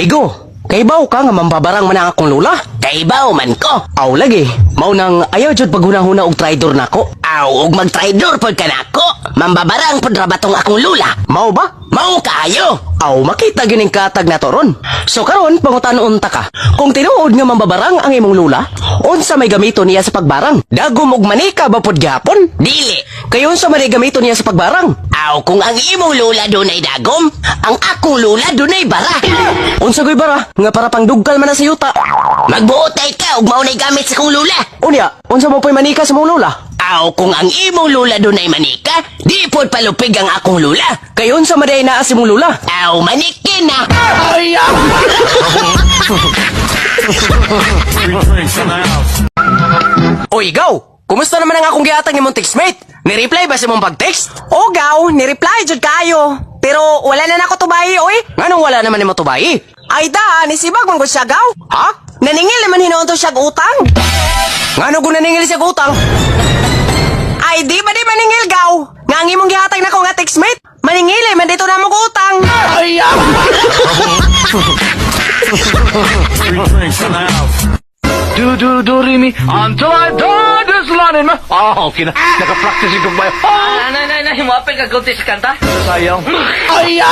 Bigo, kaibaw ka nga mambabarang man ang akong lula? Kaibaw man ko. Aw lagi, mao nang ayaw jud paghuna-huna og traidor nako. Aw, ug mag-traidor pod ka nako. Mambabarang pod ra ba tong akong lula? Mao ba? Mao kaayo. Aw makita gining katag na toron. So karon pangutan-on ta ka. Kung tinuod nga mambabarang ang imong lula, unsa may gamiton niya sa pagbarang? Dagom og manika ba pod gihapon? Dili. Kay unsa man ay gamiton niya sa pagbarang? Aw, kung ang imong lula dunay dagom, ang akong lula dunay bara. Unsa goy bara? Nga para pangduggal man na sa yuta. Magbuotay ka ug mao nay gamit sa kong lula. Unya, unsa mo po'y manika sa mong lula? Aw, kung ang imong lula dunay manika, di pod palupig ang akong lula. Kay unsa man ay naa si mong lula? Aw, manikin na. Oy, gaw! Kumusta naman ang akong gihatag imong textmate? Ni-reply ba sa imong pag-text? O gaw, ni-reply jud kayo. Pero wala na nako tubayi oy. Nganong wala naman imo tubayi? Ay da, nisibag man gud siya gaw. Ha? Naningil naman hinuon to siya utang. Ngano kung naningil siya utang? Ay di ba di maningil gaw? Nga ang imong gihatag nako nga textmate. Maningil man dito na mo utang. Do, re, mi, until I die this line in my... Oh, okay na. Naka-practice ko ba? Nay, himapin ka kunti sa kanta. Sayang. Ay,